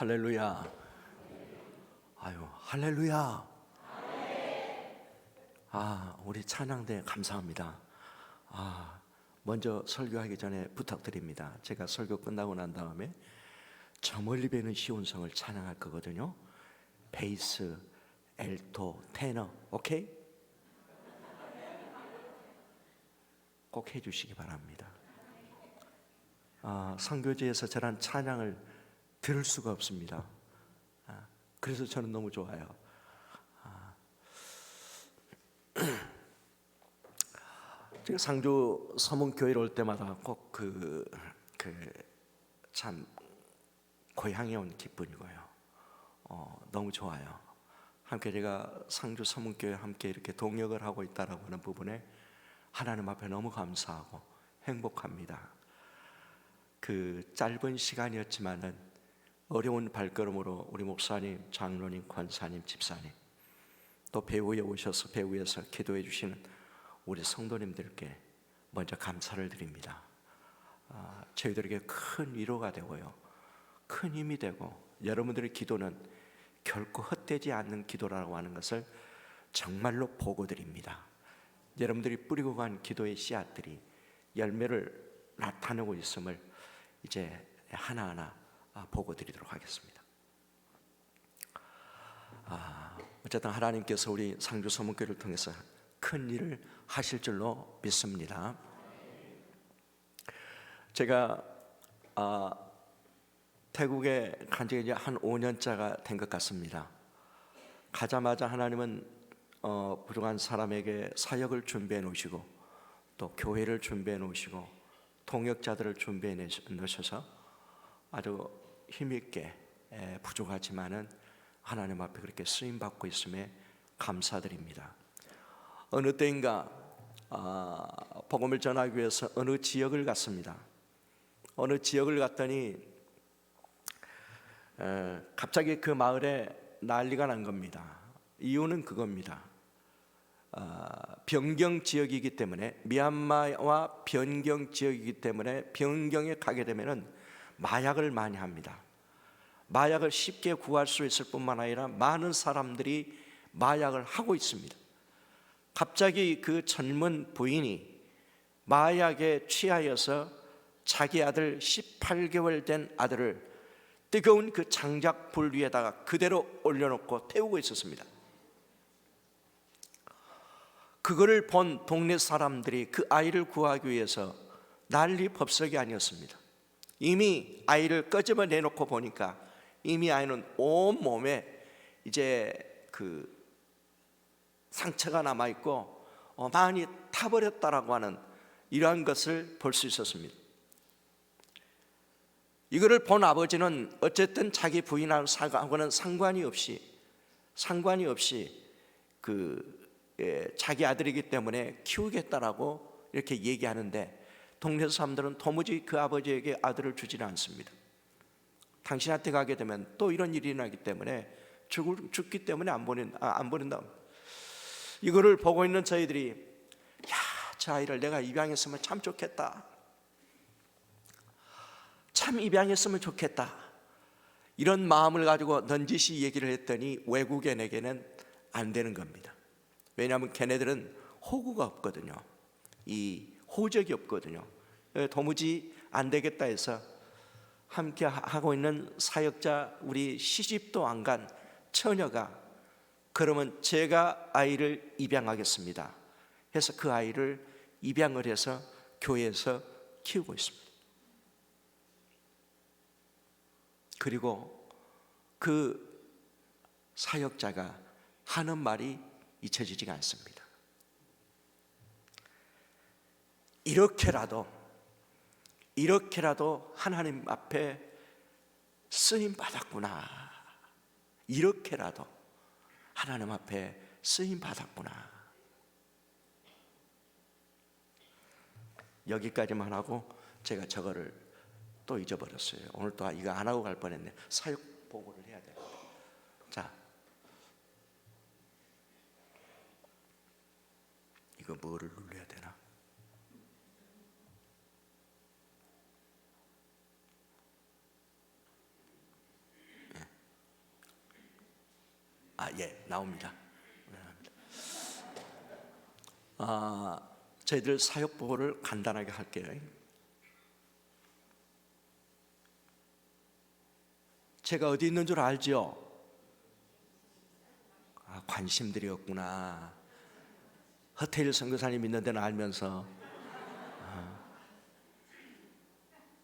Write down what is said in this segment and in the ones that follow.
할렐루야. 아유, 할렐루야. 우리 찬양대 감사합니다. 먼저 설교하기 전에 부탁드립니다. 제가 설교 끝나고 난 다음에 저 멀리 뵈는 시온성을 찬양할 거거든요. 베이스, 엘토, 테너, 오케이? 꼭 해주시기 바랍니다. 선교지에서 저런 찬양을 들을 수가 없습니다. 그래서 저는 너무 좋아요. 제가 상주 서문교회를 올 때마다 꼭 참 고향에 온 기분이고요. 너무 좋아요. 함께 제가 상주 서문교회 함께 이렇게 동역을 하고 있다라고 하는 부분에 하나님 앞에 너무 감사하고 행복합니다. 그 짧은 시간이었지만은 어려운 발걸음으로 우리 목사님, 장로님, 권사님, 집사님, 또 배후에 오셔서 배후에서 기도해 주시는 우리 성도님들께 먼저 감사를 드립니다. 저희들에게 큰 위로가 되고요, 큰 힘이 되고, 여러분들의 기도는 결코 헛되지 않는 기도라고 하는 것을 정말로 보고 드립니다. 여러분들이 뿌리고 간 기도의 씨앗들이 열매를 나타내고 있음을 이제 하나하나 보고 드리도록 하겠습니다. 어쨌든 하나님께서 우리 상주 서문교회를 통해서 큰 일을 하실 줄로 믿습니다. 제가 태국에 간 지 이제 한 5년째가 된 것 같습니다. 가자마자 하나님은 부족한 사람에게 사역을 준비해 놓으시고, 또 교회를 준비해 놓으시고, 동역자들을 준비해 놓으셔서 아주 힘있게, 부족하지만은 하나님 앞에 그렇게 쓰임받고 있음에 감사드립니다. 어느 때인가 복음을 전하기 위해서 어느 지역을 갔습니다. 어느 지역을 갔더니 갑자기 그 마을에 난리가 난 겁니다. 이유는 그겁니다. 변경 지역이기 때문에, 미얀마와 변경 지역이기 때문에 변경에 가게 되면은 마약을 많이 합니다. 마약을 쉽게 구할 수 있을 뿐만 아니라 많은 사람들이 마약을 하고 있습니다. 갑자기 그 젊은 부인이 마약에 취하여서 자기 아들, 18개월 된 아들을 뜨거운 그 장작불 위에다가 그대로 올려놓고 태우고 있었습니다. 그거를 본 동네 사람들이 그 아이를 구하기 위해서 난리 법석이 아니었습니다. 이미 아이를 끄집어 내놓고 보니까 이미 아이는 온 몸에 이제 그 상처가 남아있고 많이 타버렸다라고 하는 이러한 것을 볼 수 있었습니다. 이거를 본 아버지는 어쨌든 자기 부인하고는 상관이 없이 자기 아들이기 때문에 키우겠다라고 이렇게 얘기하는데, 동네 사람들은 도무지 그 아버지에게 아들을 주지는 않습니다. 당신한테 가게 되면 또 이런 일이 나기 때문에 죽기 때문에 안 보낸다. 이거를 보고 있는 저희들이, 저 아이를 내가 입양했으면 참 좋겠다, 참 입양했으면 좋겠다, 이런 마음을 가지고 넌지시 얘기를 했더니 외국인에게는 안 되는 겁니다. 왜냐하면 걔네들은 호구가 없거든요. 이 호적이 없거든요. 도무지 안 되겠다 해서 함께 하고 있는 사역자, 우리 시집도 안 간 처녀가, 그러면 제가 아이를 입양하겠습니다 해서 그 아이를 입양을 해서 교회에서 키우고 있습니다. 그리고 그 사역자가 하는 말이 잊혀지지가 않습니다. 이렇게라도 하나님 앞에 쓰임 받았구나, 이렇게라도 하나님 앞에 쓰임 받았구나. 여기까지만 하고 제가 저거를 또 잊어버렸어요. 오늘 또 이거 안 하고 갈 뻔했네. 사역 보고를 해야 돼요. 자, 이거 뭐를 눌러야 되나? 예, 나옵니다. 저희들 사역 보고를 간단하게 할게요. 제가 어디 있는 줄 알죠? 관심들이었구나. 허태일 선교사님 있는 데는 알면서.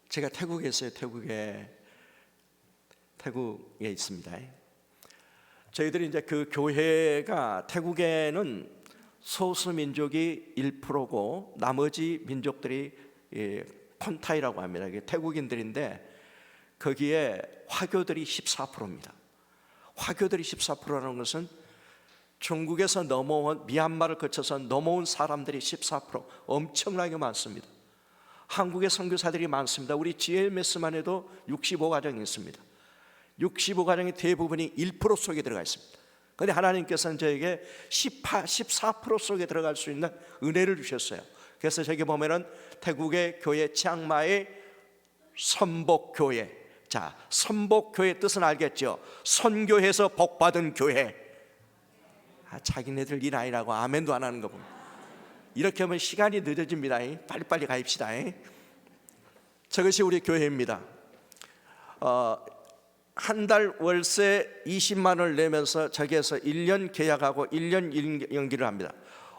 제가 태국에 있어요. 태국에 있습니다. 저희들이 이제 그 교회가 태국에는 소수 민족이 1%고 나머지 민족들이 폰타이라고 합니다. 이게 태국인들인데 거기에 화교들이 14%입니다. 화교들이 14%라는 것은 중국에서 넘어온, 미얀마를 거쳐서 넘어온 사람들이 14%, 엄청나게 많습니다. 한국의 선교사들이 많습니다. 우리 GMS만 해도 65가정이 있습니다. 65가정의 대부분이 1% 속에 들어가 있습니다. 그런데 하나님께서는 저에게 14% 속에 들어갈 수 있는 은혜를 주셨어요. 그래서 저기 보면은 태국의 교회 치앙마이 선복교회. 자, 선복교회 뜻은 알겠죠? 선교해서 복받은 교회. 자기네들 일 아니라고 아멘도 안 하는 거 보면 이렇게 하면 시간이 늦어집니다. 빨리빨리 가입시다. 저것이 우리 교회입니다. 한 달 월세 20만 원을 내면서 저기에서 1년 계약하고 1년 연기를 합니다.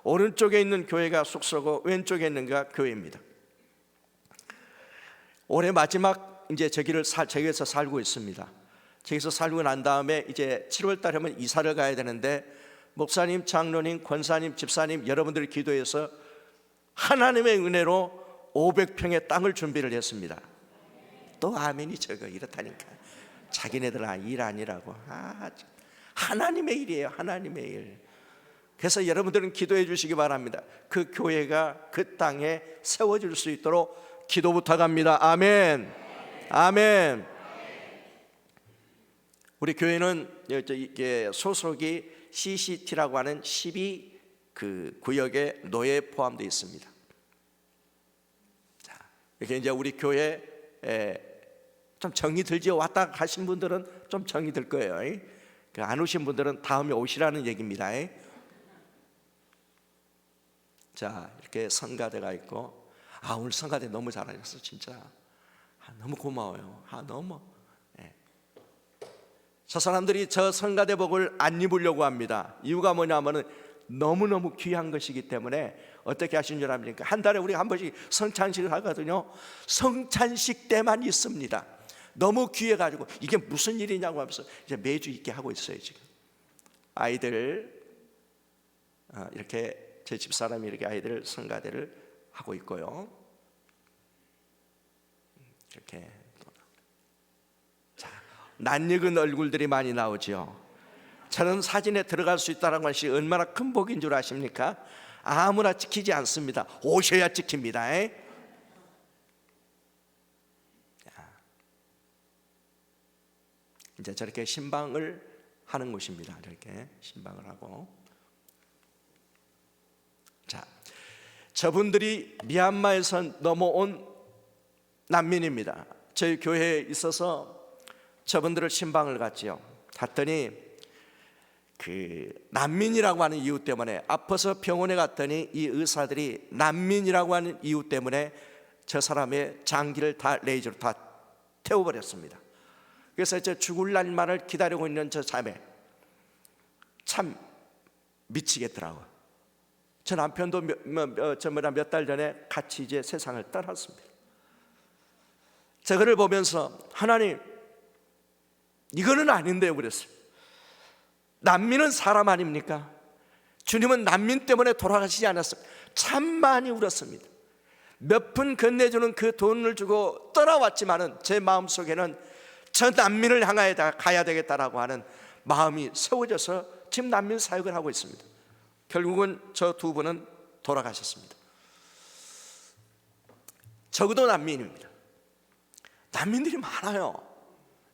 오른쪽에 있는 교회가 숙소고 왼쪽에 있는 게 교회입니다. 올해 마지막 이제 저기에서 살고 있습니다. 저기서 살고 난 다음에 이제 7월 달에 하면 이사를 가야 되는데 목사님, 장로님, 권사님, 집사님 여러분들이 기도해서 하나님의 은혜로 500평의 땅을 준비를 했습니다. 또 아멘이 저거 이렇다니까. 자기네들 일 아니라고. 하나님의 일이에요. 하나님의 일. 그래서 여러분들은 기도해 주시기 바랍니다. 그 교회가 그 땅에 세워질 수 있도록 기도 부탁합니다. 아멘. 아멘. 우리 교회는 소속이 CCT라고 하는 12 그 구역에 노예에 포함되어 있습니다. 자, 이렇게 이제 우리 교회에 좀 정이 들지요. 왔다 가신 분들은 좀 정이 들 거예요. 안 오신 분들은 다음에 오시라는 얘기입니다. 자, 이렇게 성가대가 있고, 오늘 성가대 너무 잘하셨어, 진짜. 너무 고마워요. 너무. 저 사람들이 저 성가대복을 안 입으려고 합니다. 이유가 뭐냐면은 너무너무 귀한 것이기 때문에 어떻게 하신 줄 압니까? 한 달에 우리가 한 번씩 성찬식을 하거든요. 성찬식 때만 있습니다. 너무 귀해가지고 이게 무슨 일이냐고 하면서 이제 매주 있게 하고 있어요. 지금 아이들 이렇게 제 집사람이 이렇게 아이들 성가대를 하고 있고요. 이렇게 낯익은 얼굴들이 많이 나오죠. 저는 사진에 들어갈 수 있다는 것이 얼마나 큰 복인 줄 아십니까? 아무나 찍히지 않습니다. 오셔야 찍힙니다. 이제 저렇게 신방을 하는 곳입니다. 이렇게 신방을 하고. 자, 저분들이 미얀마에서 넘어온 난민입니다. 저희 교회에 있어서 저분들을 신방을 갔지요. 갔더니 그 난민이라고 하는 이유 때문에 아파서 병원에 갔더니 이 의사들이 난민이라고 하는 이유 때문에 저 사람의 장기를 다 레이저로 다 태워버렸습니다. 그래서 저 죽을 날만을 기다리고 있는 저 자매 참 미치겠더라고요. 저 남편도 몇 달 전에 같이 이제 세상을 떠났습니다. 저거를 보면서 하나님 이거는 아닌데요 그랬어요. 난민은 사람 아닙니까? 주님은 난민 때문에 돌아가시지 않았습니다. 참 많이 울었습니다. 몇 푼 건네주는 그 돈을 주고 떠나왔지만은 제 마음속에는 저 난민을 향하여 가야 되겠다라고 하는 마음이 세워져서 지금 난민 사역을 하고 있습니다. 결국은 저 두 분은 돌아가셨습니다. 적어도 난민입니다. 난민들이 많아요.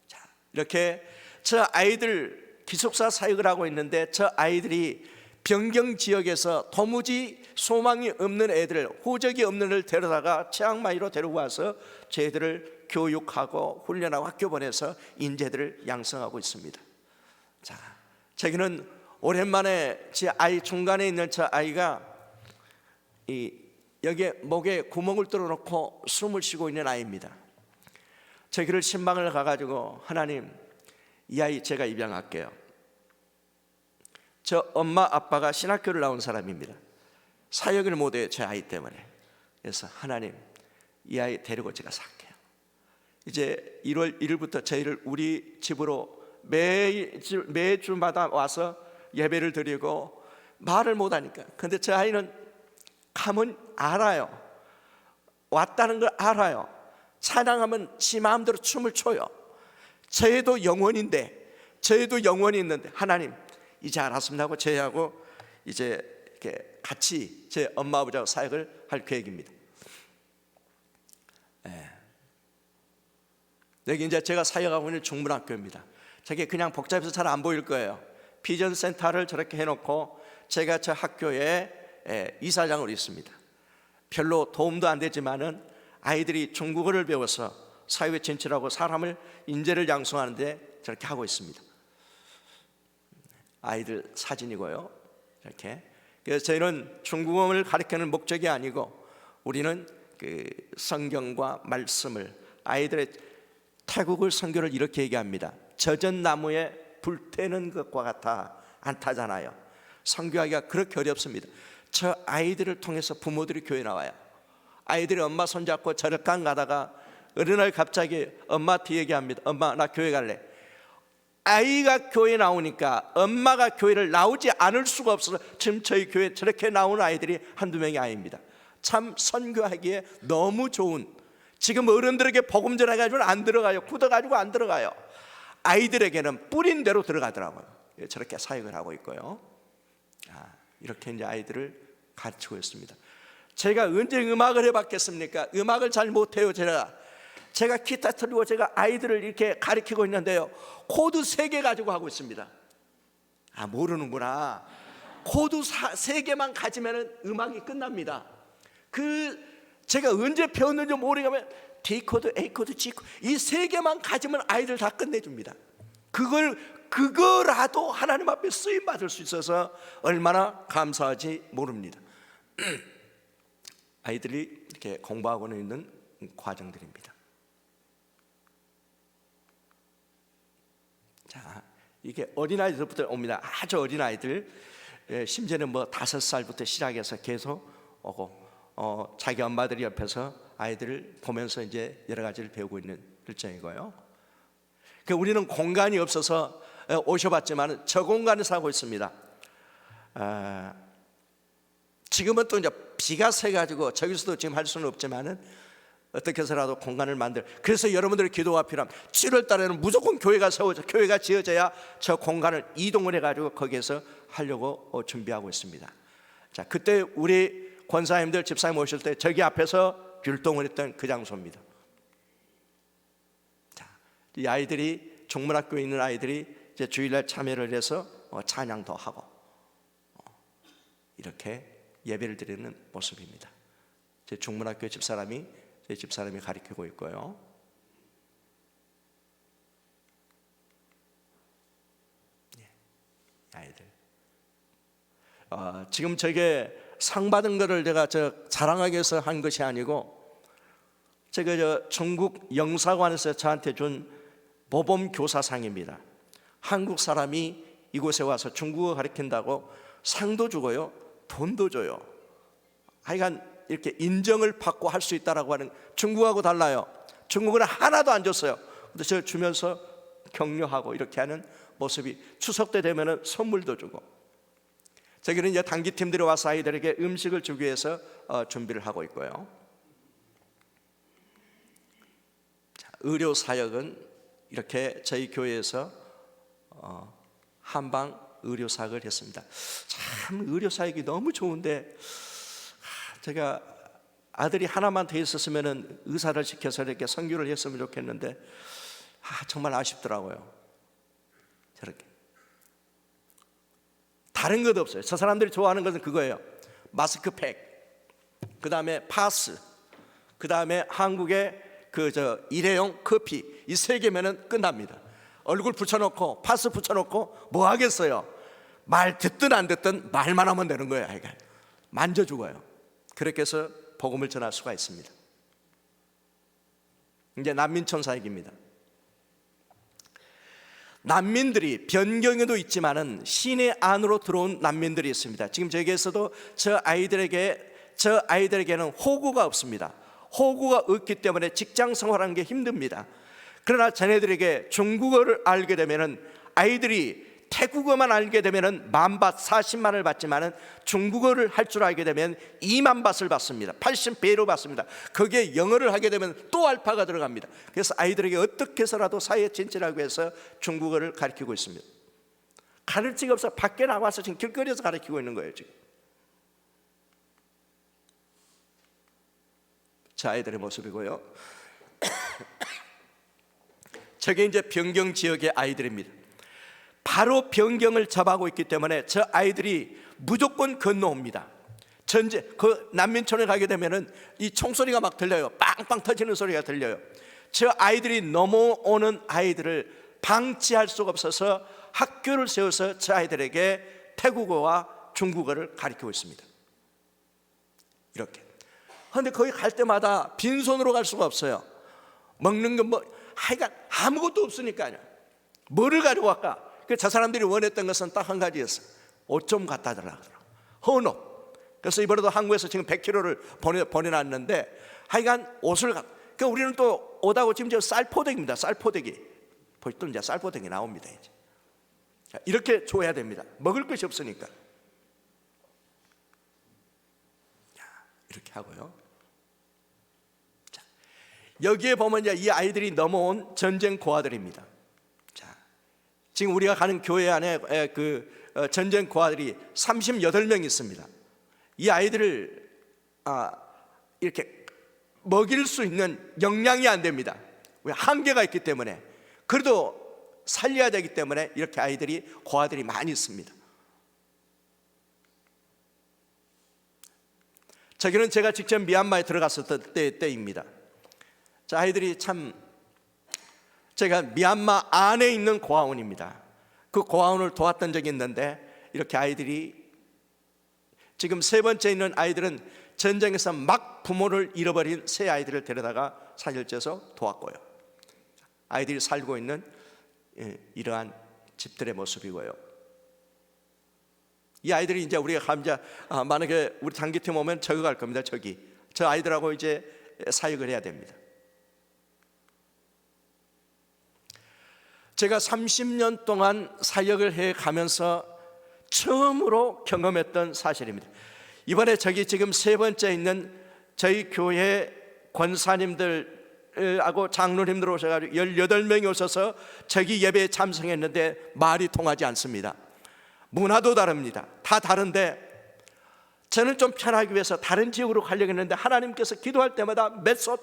자, 이렇게 저 아이들 기숙사 사역을 하고 있는데 저 아이들이 변경 지역에서 도무지 소망이 없는 애들, 호적이 없는 애를 데려다가 치앙마이로 데리고 와서 저희들을 교육하고 훈련하고 학교 보내서 인재들을 양성하고 있습니다. 자, 저기는 오랜만에 제 아이 중간에 있는 저 아이가 여기에 목에 구멍을 뚫어놓고 숨을 쉬고 있는 아이입니다. 저기를 신방을 가가지고 하나님, 이 아이 제가 입양할게요. 저 엄마 아빠가 신학교를 나온 사람입니다. 사역을 못해요, 제 아이 때문에. 그래서 하나님, 이 아이 데리고 제가 살게요. 이제 1월 1일부터 저희를 우리 집으로 매주마다 와서 예배를 드리고 말을 못하니까. 근데 저 아이는 가면 알아요. 왔다는 걸 알아요. 찬양하면 지 마음대로 춤을 춰요. 저희도 영혼인데, 저희도 영혼이 있는데 하나님 이제 알았습니다 하고 저희하고 이제 이렇게 같이 제 엄마 아버지하고 사역을 할 계획입니다. 여기 이제 제가 사역하고 있는 중문학교입니다. 저게 그냥 복잡해서 잘 안 보일 거예요. 비전 센터를 저렇게 해놓고 제가 저 학교에 이사장으로 있습니다. 별로 도움도 안 되지만은 아이들이 중국어를 배워서 사회에 진출하고 사람을 인재를 양성하는데 저렇게 하고 있습니다. 아이들 사진이고요. 이렇게. 그래서 저희는 중국어를 가르치는 목적이 아니고 우리는 그 성경과 말씀을 아이들의 태국을 선교를 이렇게 얘기합니다. 젖은 나무에 불태는 것과 같아 않다잖아요. 선교하기가 그렇게 어렵습니다. 저 아이들을 통해서 부모들이 교회 나와요. 아이들이 엄마 손잡고 저력간 가다가 어느 날 갑자기 엄마한테 얘기합니다. 엄마, 나 교회 갈래. 아이가 교회 나오니까 엄마가 교회를 나오지 않을 수가 없어서 지금 저희 교회 저렇게 나오는 아이들이 한두 명이 아닙니다. 참 선교하기에 너무 좋은, 지금 어른들에게 복음 전해가지고는 안 들어가요. 굳어가지고 안 들어가요. 아이들에게는 뿌린 대로 들어가더라고요. 저렇게 사역을 하고 있고요. 이렇게 이제 아이들을 가르치고 있습니다. 제가 언제 음악을 해봤겠습니까? 음악을 잘 못해요. 제가 기타 틀고 제가 아이들을 이렇게 가르치고 있는데요, 코드 3개 가지고 하고 있습니다. 모르는구나. 코드 3개만 가지면 음악이 끝납니다. 제가 언제 배웠는지 모르겠지만 D 코드, A 코드, G 코드 이 3개만 가지면 아이들 다 끝내줍니다. 그거라도 하나님 앞에 쓰임 받을 수 있어서 얼마나 감사하지 모릅니다. 아이들이 이렇게 공부하고 있는 과정들입니다. 자, 이게 어린아이들부터 옵니다. 아주 어린아이들, 심지어는 5살부터 시작해서 계속 오고, 자기 엄마들이 옆에서 아이들을 보면서 이제 여러 가지를 배우고 있는 일정이고요. 우리는 공간이 없어서 오셔봤지만 저 공간에서 하고 있습니다. 지금은 또 이제 비가 새가지고 저기서도 지금 할 수는 없지만은 어떻게 해서라도 공간을 그래서 여러분들의 기도가 필요합니다. 7월 달에는 무조건 교회가 지어져야 저 공간을 이동을 해가지고 거기에서 하려고 준비하고 있습니다. 자, 그때 우리 권사님들 집사님 오실 때 저기 앞에서 율동을 했던 그 장소입니다. 자, 이 아이들이 중문학교에 있는 아이들이 이제 주일날 참여를 해서 찬양도 하고 이렇게 예배를 드리는 모습입니다. 제 중문학교 제 집사람이 가르치고 있고요. 아이들. 지금 저게 상 받은 거를 제가 자랑하기 위해서 한 것이 아니고, 제가 중국 영사관에서 저한테 준 모범 교사상입니다. 한국 사람이 이곳에 와서 중국어 가르친다고 상도 주고요, 돈도 줘요. 하여간 이렇게 인정을 받고 할 수 있다라고 하는, 중국하고 달라요. 중국은 하나도 안 줬어요. 근데 저 주면서 격려하고 이렇게 하는 모습이, 추석 때 되면은 선물도 주고. 저기는 이제 단기팀들이 와서 아이들에게 음식을 주기 위해서 준비를 하고 있고요. 자, 의료 사역은 이렇게 저희 교회에서 한방 의료 사역을 했습니다. 참 의료 사역이 너무 좋은데, 제가 아들이 하나만 더 있었으면 의사를 시켜서 이렇게 선교를 했으면 좋겠는데 정말 아쉽더라고요. 저렇게 다른 것 없어요. 저 사람들이 좋아하는 것은 그거예요. 마스크팩, 그 다음에 파스, 그 다음에 한국의 일회용 커피, 이 3개면은 끝납니다. 얼굴 붙여놓고 파스 붙여놓고 뭐 하겠어요. 말 듣든 안 듣든 말만 하면 되는 거예요. 아이가 만져 죽어요. 그렇게 해서 복음을 전할 수가 있습니다. 이제 난민 천사에게입니다. 난민들이 변경에도 있지만은 시내 안으로 들어온 난민들이 있습니다. 지금 저에게서도 저 아이들에게는 호구가 없습니다. 호구가 없기 때문에 직장 생활하는 게 힘듭니다. 그러나 자네들에게 중국어를 알게 되면은, 아이들이 태국어만 알게 되면은 10,000밭 40만을 받지만은 중국어를 할 줄 알게 되면 20,000밭을 받습니다. 80배로 받습니다. 거기에 영어를 하게 되면 또 알파가 들어갑니다. 그래서 아이들에게 어떻게 해서라도 사회에 진출하기 위해서 중국어를 가르치고 있습니다. 가르치기가 없어 밖에 나와서 지금 길거리에서 가르치고 있는 거예요. 지금 저 아이들의 모습이고요. 저게 이제 변경 지역의 아이들입니다. 바로 변경을 접하고 있기 때문에 저 아이들이 무조건 건너옵니다. 그 난민촌에 가게 되면은 이 총소리가 막 들려요. 빵빵 터지는 소리가 들려요. 저 아이들이 넘어오는 아이들을 방치할 수가 없어서 학교를 세워서 저 아이들에게 태국어와 중국어를 가르치고 있습니다. 이렇게. 그런데 거기 갈 때마다 빈손으로 갈 수가 없어요. 먹는 건 하여간 아무것도 없으니까요. 뭐를 가지고 갈까? 저 사람들이 원했던 것은 딱 한 가지였어요. 옷 좀 갖다 달라 그러더라고요. 헌옷. 그래서 이번에도 한국에서 지금 100kg를 보내놨는데 하여간 옷을 그러니까 우리는 또 옷하고 지금 쌀포대기입니다. 쌀포대기. 또 이제 쌀포대기 나옵니다. 이제. 자, 이렇게 줘야 됩니다. 먹을 것이 없으니까. 자, 이렇게 하고요. 자, 여기에 보면 이제 이 아이들이 넘어온 전쟁 고아들입니다. 지금 우리가 가는 교회 안에 전쟁 고아들이 38명 있습니다. 이 아이들을 이렇게 먹일 수 있는 역량이 안 됩니다. 왜? 한계가 있기 때문에. 그래도 살려야 되기 때문에 이렇게 고아들이 많이 있습니다. 저기는 제가 직접 미얀마에 들어갔었던 때입니다. 자, 아이들이 참, 제가 미얀마 안에 있는 고아원입니다. 그 고아원을 도왔던 적이 있는데, 이렇게 아이들이 지금 세 번째 있는 아이들은 전쟁에서 막 부모를 잃어버린 새 아이들을 데려다가 사절제에서 도왔고요. 아이들이 살고 있는 이러한 집들의 모습이고요. 이 아이들이 이제 우리가 만약에 우리 단기팀 오면 저기 갈 겁니다. 저 아이들하고 이제 사역을 해야 됩니다. 제가 30년 동안 사역을 해 가면서 처음으로 경험했던 사실입니다. 이번에 지금 세 번째 있는 저희 교회 권사님들하고 장로님들 오셔가지고 18명이 오셔서 저기 예배에 참석했는데 말이 통하지 않습니다. 문화도 다릅니다. 다 다른데 저는 좀 편하기 위해서 다른 지역으로 가려고 했는데 하나님께서 기도할 때마다 메솥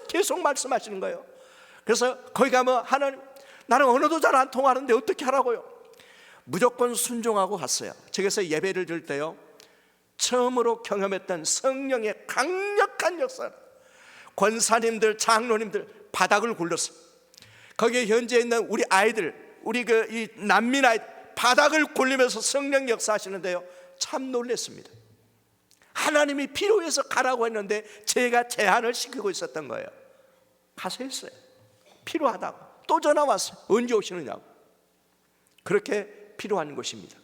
계속 말씀하시는 거예요. 그래서 거기 가면 하나님, 나는 언어도 잘 안 통하는데 어떻게 하라고요? 무조건 순종하고 갔어요. 저기서 예배를 드릴 때요, 처음으로 경험했던 성령의 강력한 역사, 권사님들, 장로님들 바닥을 굴렸어요. 거기에 현재 있는 우리 아이들, 이 난민 아이들 바닥을 굴리면서 성령 역사하시는데요, 참 놀랐습니다. 하나님이 필요해서 가라고 했는데 제가 제한을 시키고 있었던 거예요. 가서 했어요. 필요하다고. 또 전화 왔어요. 언제 오시느냐고. 그렇게 필요한 것입니다.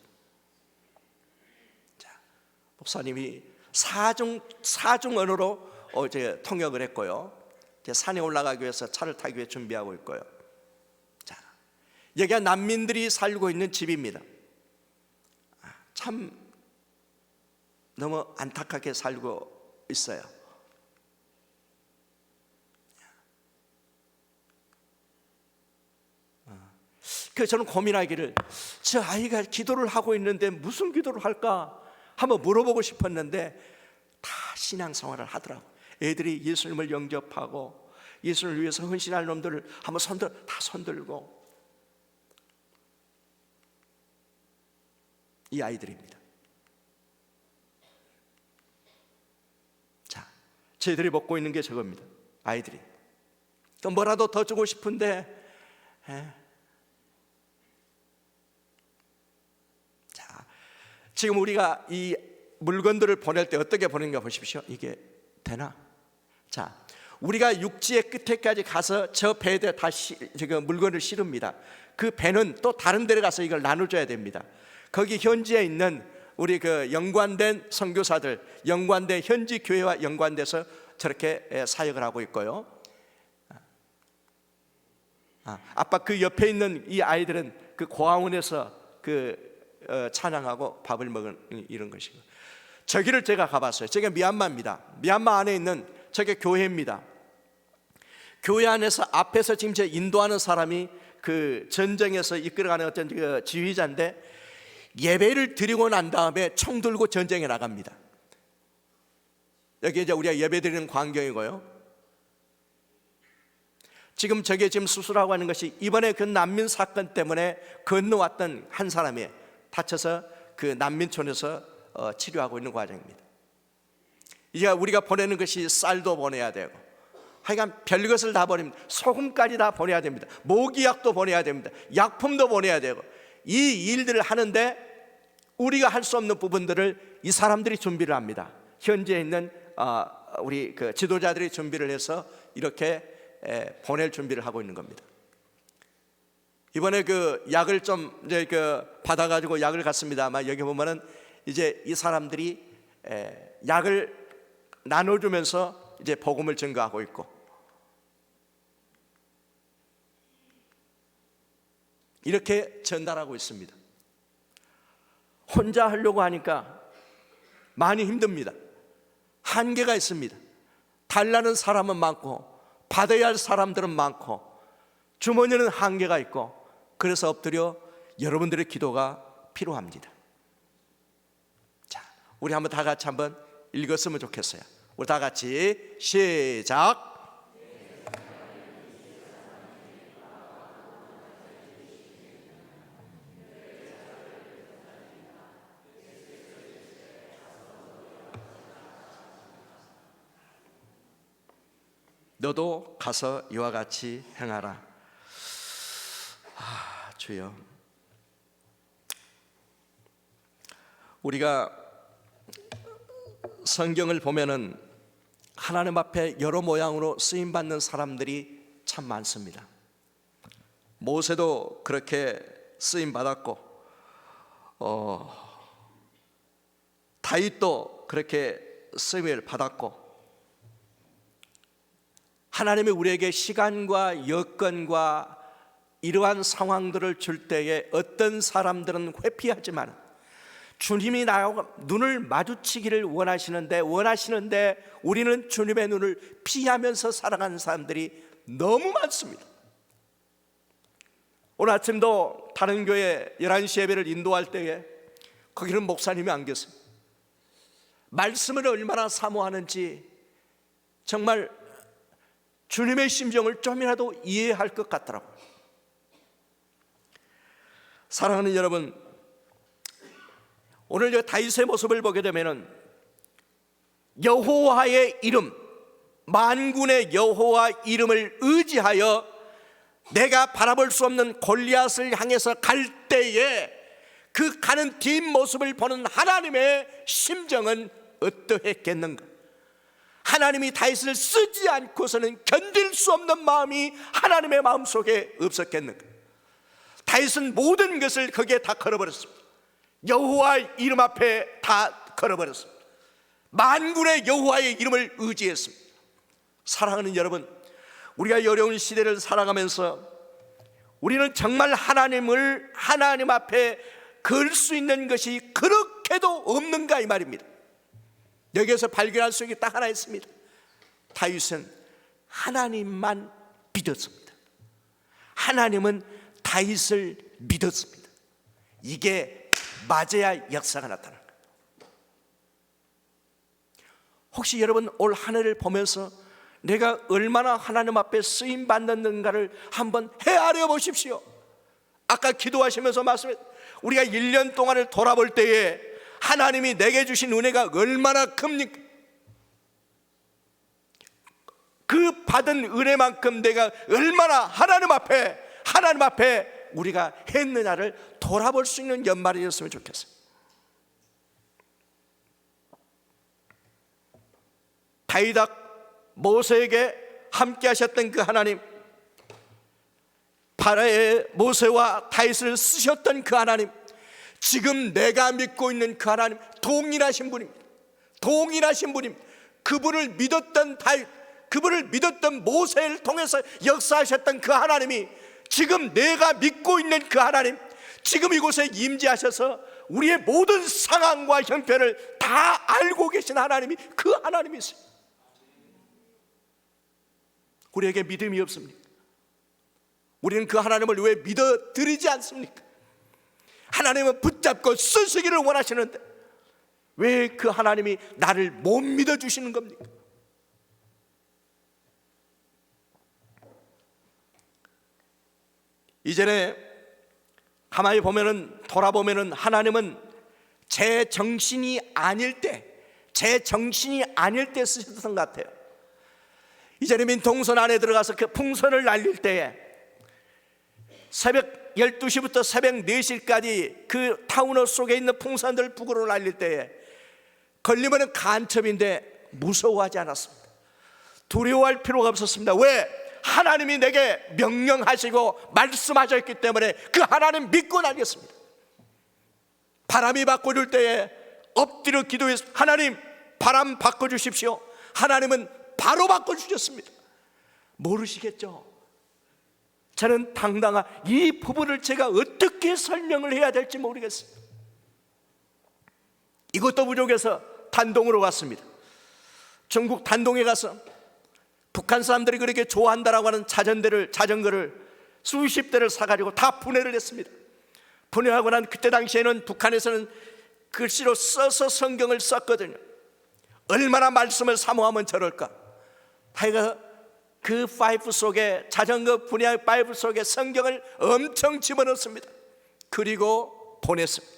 자, 목사님이 사중 언어로 어제 통역을 했고요. 이제 산에 올라가기 위해서 차를 타기 위해 준비하고 있고요. 자, 여기가 난민들이 살고 있는 집입니다. 참 너무 안타깝게 살고 있어요. 그래서 저는 고민하기를, 저 아이가 기도를 하고 있는데 무슨 기도를 할까 한번 물어보고 싶었는데 다 신앙생활을 하더라고. 애들이 예수님을 영접하고 예수를 위해서 헌신할 놈들을 한번 다 손들고, 이 아이들입니다. 자, 저희들이 먹고 있는 게 저겁니다. 아이들이 또 뭐라도 더 주고 싶은데 지금 우리가 이 물건들을 보낼 때 어떻게 보내는가 보십시오. 이게 되나? 자, 우리가 육지의 끝에까지 가서 저 배에 다 지금 물건을 실읍니다. 그 배는 또 다른 데로 가서 이걸 나눠줘야 됩니다. 거기 현지에 있는 우리 그 연관된 선교사들, 연관된 현지 교회와 연관돼서 저렇게 사역을 하고 있고요. 아빠 그 옆에 있는 이 아이들은 그 고아원에서 찬양하고 밥을 먹은 이런 것이고, 저기를 제가 가봤어요. 제가 미얀마입니다. 미얀마 안에 있는 저게 교회입니다. 교회 안에서 앞에서 지금 제 인도하는 사람이 그 전쟁에서 이끌어가는 어떤 그 지휘자인데, 예배를 드리고 난 다음에 총 들고 전쟁에 나갑니다. 여기 이제 우리가 예배 드리는 광경이고요. 지금 저게 지금 수술하고 하는 것이 이번에 그 난민 사건 때문에 건너왔던 한 사람이 다쳐서 그 난민촌에서 치료하고 있는 과정입니다. 이제 우리가 보내는 것이 쌀도 보내야 되고, 하여간 별것을 다 보냅니다. 소금까지 다 보내야 됩니다. 모기약도 보내야 됩니다. 약품도 보내야 되고, 이 일들을 하는데 우리가 할 수 없는 부분들을 이 사람들이 준비를 합니다. 현지에 있는 우리 그 지도자들이 준비를 해서 이렇게 보낼 준비를 하고 있는 겁니다. 이번에 그 약을 좀 이제 받아가지고 약을 갔습니다만, 여기 보면은 이제 이 사람들이 약을 나눠주면서 이제 복음을 증거하고 있고, 이렇게 전달하고 있습니다. 혼자 하려고 하니까 많이 힘듭니다. 한계가 있습니다. 달라는 사람은 많고 받아야 할 사람들은 많고 주머니는 한계가 있고, 그래서 엎드려 여러분들의 기도가 필요합니다. 자, 우리 한번 다 같이 한번 읽었으면 좋겠어요. 우리 다 같이 시작. 너도 가서 이와 같이 행하라. 주여, 우리가 성경을 보면은 하나님 앞에 여러 모양으로 쓰임 받는 사람들이 참 많습니다. 모세도 그렇게 쓰임 받았고, 다윗도 그렇게 쓰임을 받았고, 하나님이 우리에게 시간과 여건과 이러한 상황들을 줄 때에 어떤 사람들은 회피하지만 주님이 나하고 눈을 마주치기를 원하시는데 우리는 주님의 눈을 피하면서 살아가는 사람들이 너무 많습니다. 오늘 아침도 다른 교회 11시 예배를 인도할 때에 거기는 목사님이 안 계세요. 말씀을 얼마나 사모하는지 정말 주님의 심정을 좀이라도 이해할 것 같더라고요. 사랑하는 여러분, 오늘 다윗의 모습을 보게 되면은 여호와의 이름, 만군의 여호와 이름을 의지하여 내가 바라볼 수 없는 골리앗을 향해서 갈 때에 그 가는 뒷모습을 보는 하나님의 심정은 어떠했겠는가? 하나님이 다윗을 쓰지 않고서는 견딜 수 없는 마음이 하나님의 마음속에 없었겠는가? 다윗은 모든 것을 거기에 다 걸어버렸습니다. 여호와 이름 앞에 다 걸어버렸습니다. 만군의 여호와의 이름을 의지했습니다. 사랑하는 여러분, 우리가 어려운 시대를 살아가면서 우리는 정말 하나님 앞에 걸 수 있는 것이 그렇게도 없는가 이 말입니다. 여기에서 발견할 수 있는 게 딱 하나 있습니다. 다윗은 하나님만 믿었습니다. 하나님은 다윗을 믿었습니다. 이게 맞아야 역사가 나타나는 거예요. 혹시 여러분 올 한 해를 보면서 내가 얼마나 하나님 앞에 쓰임 받는가를 한번 헤아려 보십시오. 아까 기도하시면서 말씀했, 우리가 1년 동안을 돌아볼 때에 하나님이 내게 주신 은혜가 얼마나 큽니까? 그 받은 은혜만큼 내가 얼마나 하나님 앞에 우리가 했느냐를 돌아볼 수 있는 연말이었으면 좋겠어요. 다윗과 모세에게 함께 하셨던 그 하나님, 바라의 모세와 다윗을 쓰셨던 그 하나님, 지금 내가 믿고 있는 그 하나님 동일하신 분입니다. 동일하신 분입니다. 그분을 믿었던 다윗, 그분을 믿었던 모세를 통해서 역사하셨던 그 하나님이 지금 내가 믿고 있는 그 하나님, 지금 이곳에 임재하셔서 우리의 모든 상황과 형편을 다 알고 계신 하나님이 그 하나님이세요. 우리에게 믿음이 없습니까? 우리는 그 하나님을 왜 믿어드리지 않습니까? 하나님은 붙잡고 쓰시기를 원하시는데 왜 그 하나님이 나를 못 믿어주시는 겁니까? 이전에 가만히 보면은, 돌아보면은 하나님은 제 정신이 아닐 때 쓰셨던 것 같아요. 이전에 민통선 안에 들어가서 그 풍선을 날릴 때에 새벽 12시부터 새벽 4시까지 그 타운홀 속에 있는 풍선들 북으로 날릴 때에 걸리면 간첩인데 무서워하지 않았습니다. 두려워할 필요가 없었습니다. 왜? 하나님이 내게 명령하시고 말씀하셨기 때문에 그 하나님 믿고 날렸습니다. 바람이 바꿔줄 때에 엎드려 기도해서 하나님 바람 바꿔주십시오. 하나님은 바로 바꿔주셨습니다. 모르시겠죠? 저는 당당한 이 부분을 제가 어떻게 설명을 해야 될지 모르겠어요. 이것도 부족해서 단동으로 갔습니다. 중국 단동에 가서 북한 사람들이 그렇게 좋아한다라고 하는 자전거를 수십 대를 사가지고 다 분해를 했습니다. 분해하고 난 그때 당시에는 북한에서는 글씨로 써서 성경을 썼거든요. 얼마나 말씀을 사모하면 저럴까. 다이가 그 파이프 속에, 자전거 분해의 파이프 속에 성경을 엄청 집어넣습니다. 그리고 보냈습니다.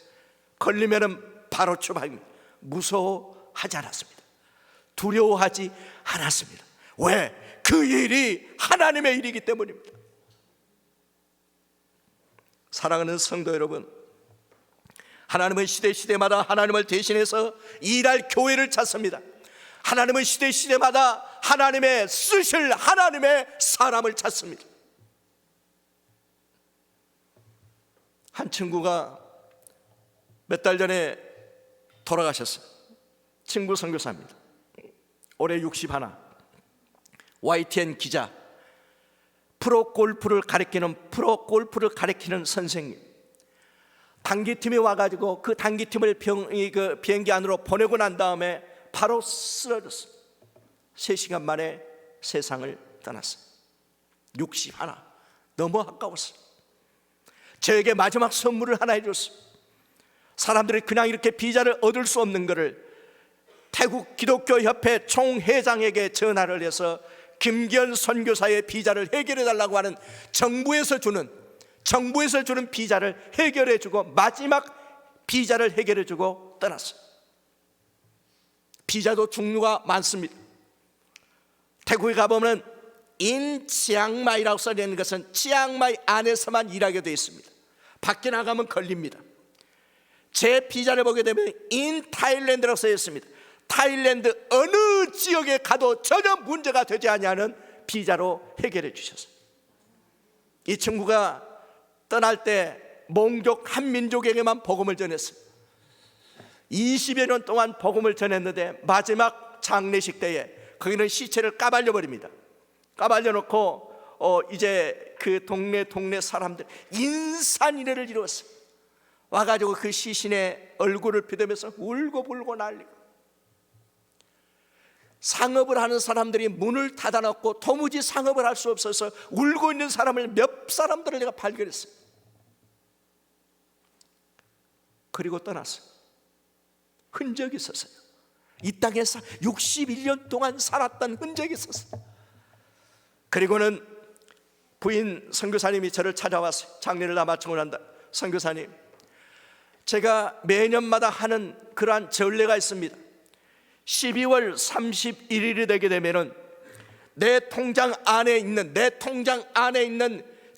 걸리면은 바로 추방입니다. 무서워하지 않았습니다. 두려워하지 않았습니다. 왜? 그 일이 하나님의 일이기 때문입니다. 사랑하는 성도 여러분, 하나님은 시대마다 하나님을 대신해서 일할 교회를 찾습니다. 하나님은 시대마다 하나님의 쓰실 하나님의 사람을 찾습니다. 한 친구가 몇 달 전에 돌아가셨어요. 친구 선교사입니다. 올해 61. YTN 기자, 프로골프를 가리키는 선생님. 단기팀이 와가지고 그 단기팀을 비행기 안으로 보내고 난 다음에 바로 쓰러졌어요. 3시간 만에 세상을 떠났어요. 61. 너무 아까웠어요. 저에게 마지막 선물을 하나 해줬어요. 사람들이 그냥 이렇게 비자를 얻을 수 없는 것을 태국 기독교 협회 총회장에게 전화를 해서 김기현 선교사의 비자를 해결해 달라고 하는 정부에서 주는 비자를 해결해 주고, 마지막 비자를 해결해 주고 떠났어요. 비자도 종류가 많습니다. 태국에 가보면 인치앙마이라고 써있는 것은 치앙마이 안에서만 일하게 되어 있습니다. 밖에 나가면 걸립니다. 제 비자를 보게 되면 인 타일랜드라고 써있습니다. 타일랜드 어느 지역에 가도 전혀 문제가 되지 않는 비자로 해결해 주셨어요. 이 친구가 떠날 때 몽족 한민족에게만 복음을 전했어요. 20여 년 동안 복음을 전했는데 마지막 장례식 때에 거기는 시체를 까발려 버립니다. 까발려 놓고 이제 그 동네 사람들 인산인해를 이루었어요. 와가지고 그 시신의 얼굴을 비대면서 울고불고 난리고, 상업을 하는 사람들이 문을 닫아놓고 도무지 상업을 할 수 없어서 울고 있는 사람을 몇 사람들을 내가 발견했어요. 그리고 떠났어요. 흔적이 있었어요. 이 땅에서 61년 동안 살았던 흔적이 있었어요. 그리고는 부인 선교사님이 저를 찾아왔어요. 장례를 다 마치고 난다. 선교사님, 제가 매년마다 하는 그러한 전례가 있습니다. 12월 31일이 되게 되면은 내 통장 안에 있는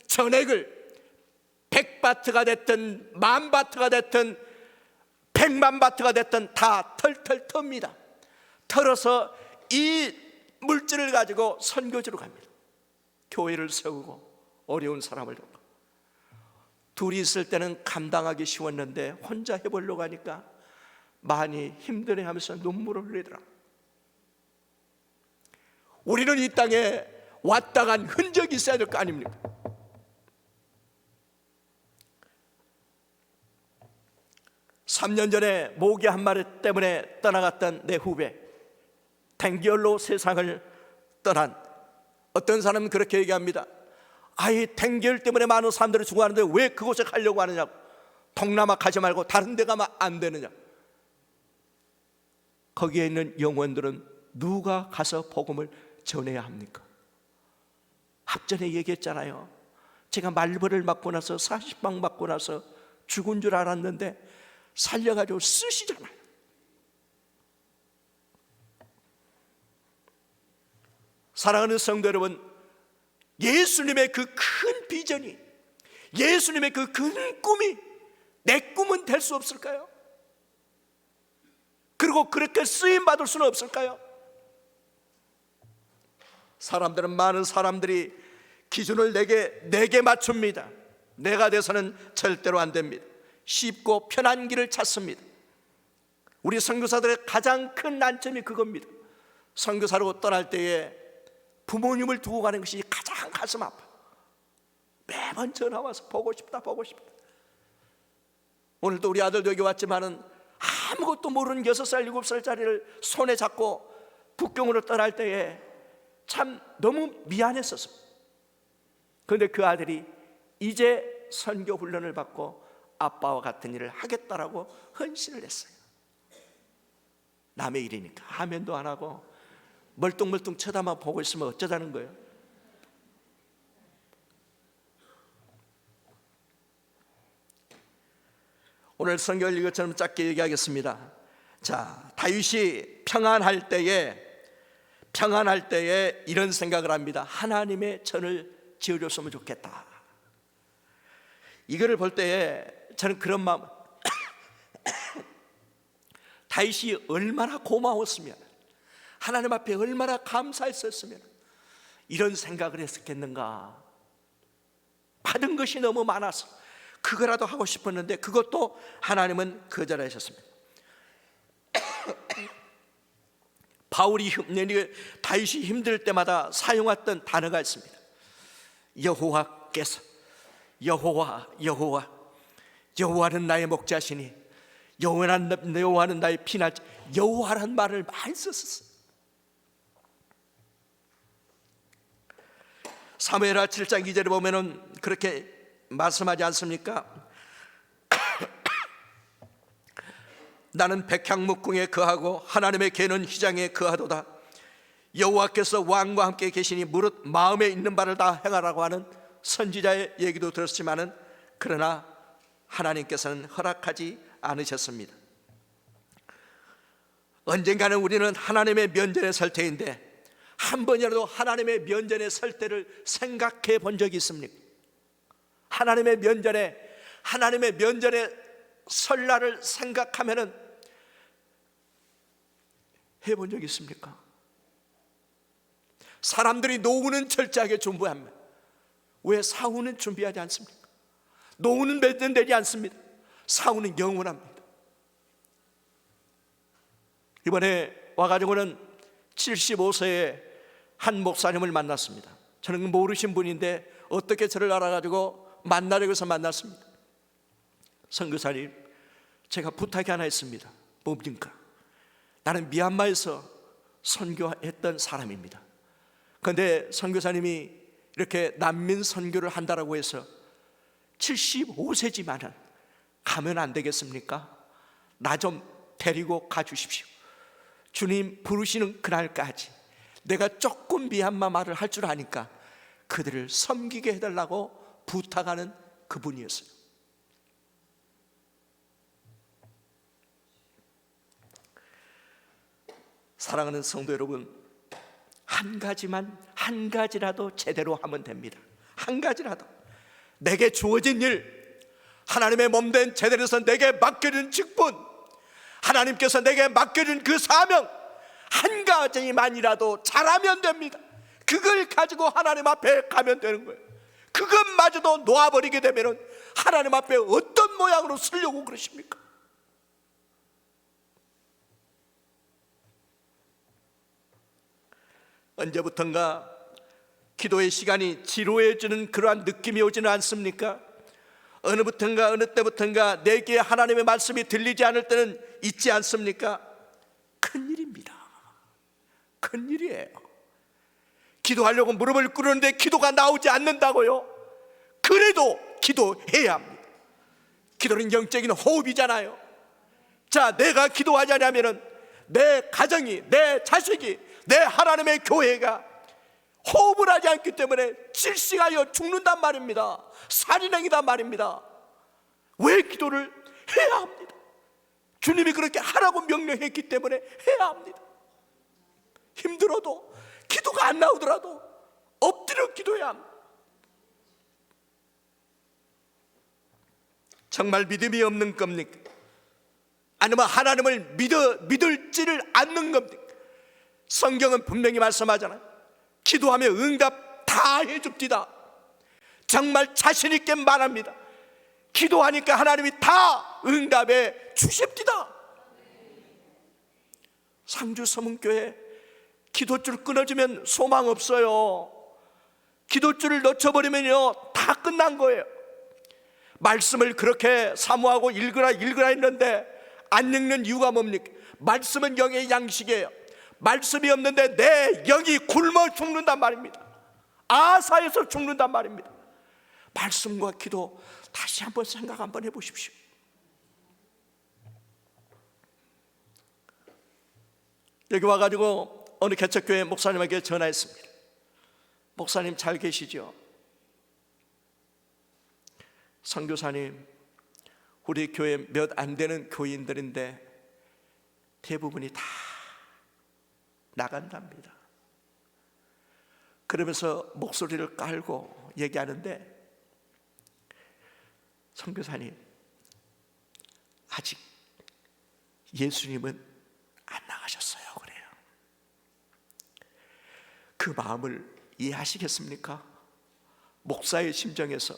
전액을 100바트가 됐든 10,000바트가 됐든 100만 바트가 됐든 다 털털 텁니다. 털어서 이 물질을 가지고 선교지로 갑니다. 교회를 세우고 어려운 사람을 돕고. 둘이 있을 때는 감당하기 쉬웠는데 혼자 해보려고 하니까 많이 힘들어하면서 눈물을 흘리더라. 우리는 이 땅에 왔다 간 흔적이 있어야 될 거 아닙니까? (3년) 전에 모기 한 마리 때문에 떠나갔던 내 후배, 댕기열로 세상을 떠난 어떤 사람은 그렇게 얘기합니다. 아이, 댕기열 때문에 많은 사람들이 죽어가는데 왜 그곳에 가려고 하느냐고. 동남아 가지 말고 다른 데 가면 안 되느냐. 거기에 있는 영혼들은 누가 가서 복음을 전해야 합니까? 앞전에 얘기했잖아요. 제가 말벌을 맞고 나서 40방 맞고 나서 죽은 줄 알았는데 살려가지고 쓰시잖아요. 사랑하는 성도 여러분, 예수님의 그 큰 비전이, 예수님의 그 큰 꿈이 내 꿈은 될 수 없을까요? 그리고 그렇게 쓰임받을 수는 없을까요? 사람들은, 많은 사람들이 기준을 내게 맞춥니다. 내가 돼서는 절대로 안 됩니다. 쉽고 편한 길을 찾습니다. 우리 선교사들의 가장 큰 난점이 그겁니다. 선교사로 떠날 때에 부모님을 두고 가는 것이 가장 가슴 아파. 매번 전화 와서 보고 싶다. 오늘도 우리 아들도 여기 왔지만은 아무것도 모르는 6살, 7살짜리를 손에 잡고 북경으로 떠날 때에 참 너무 미안했었습니다. 그런데 그 아들이 이제 선교 훈련을 받고 아빠와 같은 일을 하겠다라고 헌신을 했어요. 남의 일이니까 하면도 안 하고 멀뚱멀뚱 쳐다만 보고 있으면 어쩌자는 거예요. 오늘 성경을 이것처럼 짧게 얘기하겠습니다. 자, 다윗이 평안할 때에 이런 생각을 합니다. 하나님의 전을 지어줬으면 좋겠다. 이거를 볼 때에 저는 그런 마음, 다윗이 얼마나 고마웠으면, 하나님 앞에 얼마나 감사했었으면 이런 생각을 했었겠는가. 받은 것이 너무 많아서 그거라도 하고 싶었는데 그것도 하나님은 거절하셨습니다. 다윗이 힘들 때마다 사용했던 단어가 있습니다. 여호와께서, 여호와는 나의 목자시니, 여호와는 나의 피난처, 여호와라는 말을 많이 썼었어요. 사무엘하 7장 2절에 보면은 그렇게 말씀하지 않습니까? 나는 백향목궁에 거하고 하나님의 개는 휘장에 거하도다. 여호와께서 왕과 함께 계시니 무릇 마음에 있는 바를 다 행하라고 하는 선지자의 얘기도 들었지만은 그러나 하나님께서는 허락하지 않으셨습니다. 언젠가는 우리는 하나님의 면전에 설 테인데 한 번이라도 하나님의 면전에 설 때를 생각해 본 적이 있습니까? 하나님의 면전에 설 날을 생각하면은 해본 적이 있습니까? 사람들이 노후는 철저하게 준비합니다. 왜 사후는 준비하지 않습니까? 노후는 배전되지 않습니다. 사후는 영원합니다. 이번에 와가지고는 75세의 한 목사님을 만났습니다. 저는 모르신 분인데 어떻게 저를 알아가지고 만나려고 해서 만났습니다. 선교사님, 제가 부탁이 하나 있습니다. 뭡니까? 나는 미얀마에서 선교했던 사람입니다. 그런데 선교사님이 이렇게 난민 선교를 한다라고 해서 75세지만은 가면 안 되겠습니까? 나 좀 데리고 가주십시오. 주님 부르시는 그날까지 내가 조금 미얀마 말을 할 줄 아니까 그들을 섬기게 해달라고 부탁하는 그분이었어요. 사랑하는 성도 여러분, 한 가지라도 제대로 하면 됩니다. 한 가지라도 내게 주어진 일, 하나님의 몸된 제대로서 내게 맡겨진 직분, 하나님께서 내게 맡겨진 그 사명, 한 가지만이라도 잘하면 됩니다. 그걸 가지고 하나님 앞에 가면 되는 거예요. 그것마저도 놓아버리게 되면 하나님 앞에 어떤 모양으로 쓰려고 그러십니까? 언제부턴가 기도의 시간이 지루해지는 그러한 느낌이 오지는 않습니까? 어느 때부턴가 내게 하나님의 말씀이 들리지 않을 때는 있지 않습니까? 큰일입니다. 큰일이에요. 기도하려고 무릎을 꿇는데 기도가 나오지 않는다고요? 그래도 기도해야 합니다. 기도는 영적인 호흡이잖아요. 자, 내가 기도하지 않으면 내 가정이, 내 자식이, 내 하나님의 교회가 호흡을 하지 않기 때문에 질식하여 죽는단 말입니다. 살인행위단 말입니다. 왜 기도를 해야 합니다? 주님이 그렇게 하라고 명령했기 때문에 해야 합니다. 힘들어도, 기도가 안 나오더라도 엎드려 기도해야 합니다. 정말 믿음이 없는 겁니까? 아니면 하나님을 믿을지를 않는 겁니까? 성경은 분명히 말씀하잖아요. 기도하며 응답 다 해줍디다. 정말 자신 있게 말합니다. 기도하니까 하나님이 다 응답해 주십디다. 상주 서문교회 기도줄 끊어지면 소망 없어요. 기도줄을 놓쳐버리면요 다 끝난 거예요. 말씀을 그렇게 사모하고 읽으라 했는데 안 읽는 이유가 뭡니까? 말씀은 영의 양식이에요. 말씀이 없는데 내 영이 굶어 죽는단 말입니다. 아사에서 죽는단 말입니다. 말씀과 기도 다시 한번 생각 한번 해보십시오. 여기 와가지고 어느 개척교회 목사님에게 전화했습니다. 목사님 잘 계시죠? 선교사님, 우리 교회 몇 안 되는 교인들인데 대부분이 다 나간답니다. 그러면서 목소리를 깔고 얘기하는데, 선교사님, 아직 예수님은 안 나가셨어요. 그래요. 그 마음을 이해하시겠습니까? 목사의 심정에서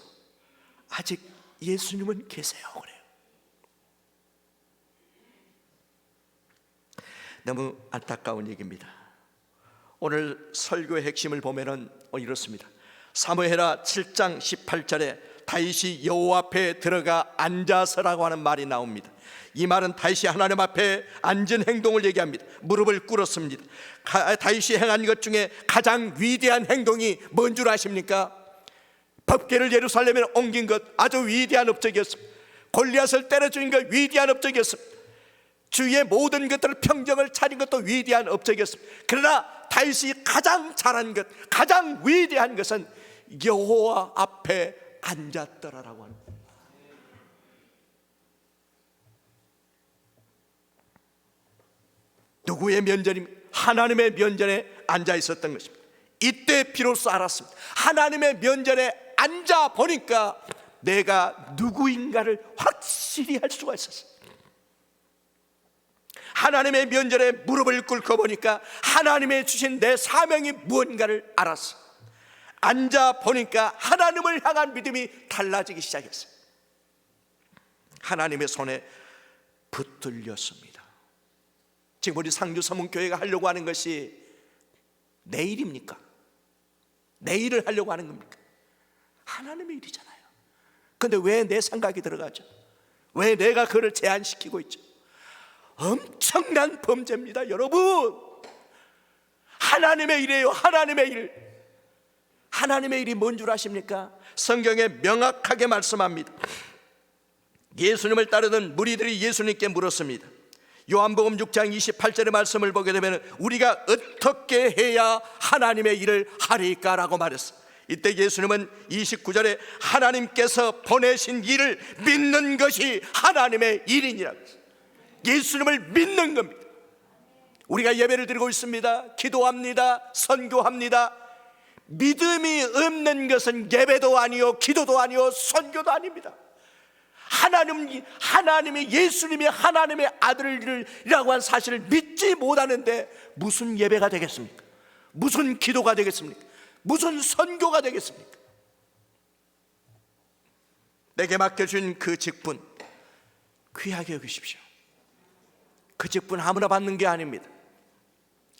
아직 예수님은 계세요. 그래요. 너무 안타까운 얘기입니다. 오늘 설교의 핵심을 보면은 이렇습니다. 사무엘하 7장 18절에 다윗이 여호와 앞에 들어가 앉아서라고 하는 말이 나옵니다. 이 말은 다윗이 하나님 앞에 앉은 행동을 얘기합니다. 무릎을 꿇었습니다. 다윗이 행한 것 중에 가장 위대한 행동이 뭔 줄 아십니까? 법궤를 예루살렘에 옮긴 것, 아주 위대한 업적이었습니다. 골리앗을 때려 죽인 것, 위대한 업적이었습니다. 주위의 모든 것들을 평정을 차린 것도 위대한 업적이었습니다. 그러나 다윗이 가장 잘한 것, 가장 위대한 것은 여호와 앞에 앉았더라라고 합니다. 누구의 면전입니까? 하나님의 면전에 앉아 있었던 것입니다. 이때 비로소 알았습니다. 하나님의 면전에 앉아 보니까 내가 누구인가를 확실히 할 수가 있었어요. 하나님의 면전에 무릎을 꿇고 보니까 하나님의 주신 내 사명이 무언가를 알았어. 앉아 보니까 하나님을 향한 믿음이 달라지기 시작했어요. 하나님의 손에 붙들렸습니다. 지금 우리 상주 서문교회가 하려고 하는 것이 내일입니까? 내일을 하려고 하는 겁니까? 하나님의 일이잖아요. 그런데 왜 내 생각이 들어가죠? 왜 내가 그를 제한시키고 있죠? 엄청난 범죄입니다, 여러분. 하나님의 일이에요. 하나님의 일. 하나님의 일이 뭔 줄 아십니까? 성경에 명확하게 말씀합니다. 예수님을 따르던 무리들이 예수님께 물었습니다. 요한복음 6장 28절의 말씀을 보게 되면 우리가 어떻게 해야 하나님의 일을 하리까라고 말했어요. 이때 예수님은 29절에 하나님께서 보내신 일을 믿는 것이 하나님의 일이니라고 했어요. 예수님을 믿는 겁니다. 우리가 예배를 드리고 있습니다. 기도합니다. 선교합니다. 믿음이 없는 것은 예배도 아니요, 기도도 아니요, 선교도 아닙니다. 하나님이 예수님이 하나님의 아들이라고 한 사실을 믿지 못하는데 무슨 예배가 되겠습니까? 무슨 기도가 되겠습니까? 무슨 선교가 되겠습니까? 내게 맡겨준 그 직분 귀하게 여기십시오. 그 직분 아무나 받는 게 아닙니다.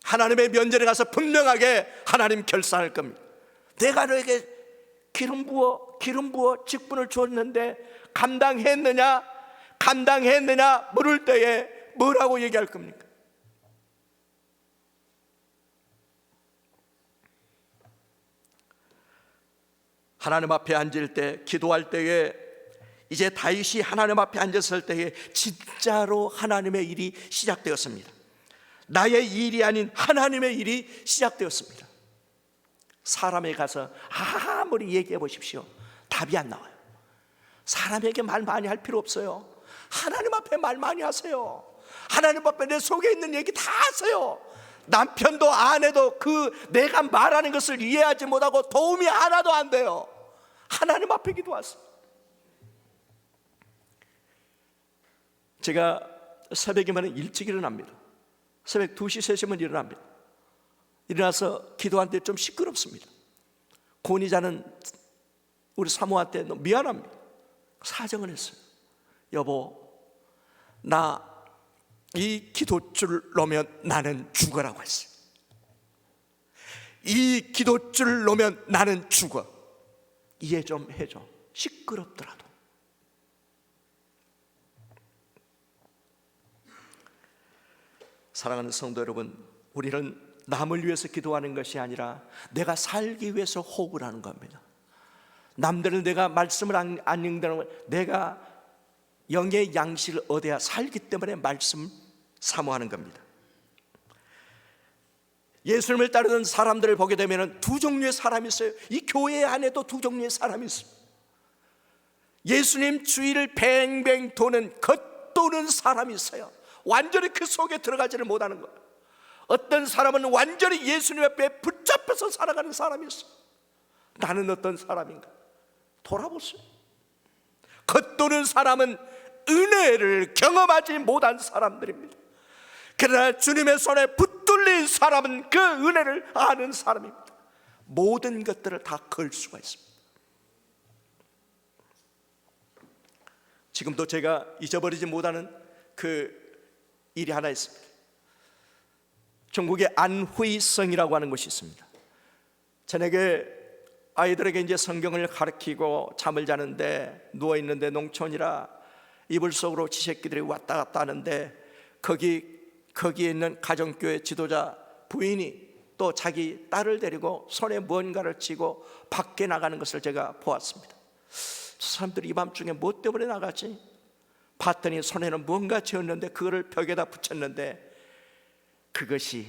하나님의 면전에 가서 분명하게 하나님 결산할 겁니다. 내가 너에게 기름 부어 직분을 줬는데 감당했느냐 물을 때에 뭐라고 얘기할 겁니까? 하나님 앞에 앉을 때, 기도할 때에, 이제 다윗이 하나님 앞에 앉았을 때에 진짜로 하나님의 일이 시작되었습니다. 나의 일이 아닌 하나님의 일이 시작되었습니다. 사람에 가서 아무리 얘기해 보십시오, 답이 안 나와요. 사람에게 말 많이 할 필요 없어요. 하나님 앞에 말 많이 하세요. 하나님 앞에 내 속에 있는 얘기 다 하세요. 남편도 아내도 내가 말하는 것을 이해하지 못하고 도움이 하나도 안 돼요. 하나님 앞에 기도하세요. 제가 새벽이면 일찍 일어납니다. 새벽 2시, 3시면 일어납니다. 일어나서 기도하는데 좀 시끄럽습니다. 곤이 자는 우리 사모한테 너무 미안합니다. 사정을 했어요. 여보, 나 이 기도줄 놓으면 나는 죽어라고 했어요. 이 기도줄 놓으면 나는 죽어. 이해 좀 해줘. 시끄럽더라도. 사랑하는 성도 여러분, 우리는 남을 위해서 기도하는 것이 아니라 내가 살기 위해서 호흡을 하는 겁니다. 남들은 내가 말씀을 안 읽는다는 건 내가 영의 양식을 얻어야 살기 때문에 말씀 사모하는 겁니다. 예수님을 따르는 사람들을 보게 되면 두 종류의 사람이 있어요. 이 교회 안에도 두 종류의 사람이 있어요. 예수님 주위를 뱅뱅 겉도는 사람이 있어요. 완전히 그 속에 들어가지를 못하는 거예요. 어떤 사람은 완전히 예수님 앞에 붙잡혀서 살아가는 사람이 있어요. 나는 어떤 사람인가? 돌아보세요. 겉도는 사람은 은혜를 경험하지 못한 사람들입니다. 그러나 주님의 손에 붙들린 사람은 그 은혜를 아는 사람입니다. 모든 것들을 다 걸 수가 있습니다. 지금도 제가 잊어버리지 못하는 그 일이 하나 있습니다. 중국의 안후이성이라고 하는 곳이 있습니다. 저녁에 아이들에게 이제 성경을 가르치고 잠을 자는데 누워있는데 농촌이라 이불 속으로 지새끼들이 왔다 갔다 하는데 거기에 있는 가정교회 지도자 부인이 또 자기 딸을 데리고 손에 무언가를 쥐고 밖에 나가는 것을 제가 보았습니다. 저 사람들이 이 밤중에 뭐 때문에 나가지? 봤더니 손에는 무언가 쥐었는데 그거를 벽에다 붙였는데 그것이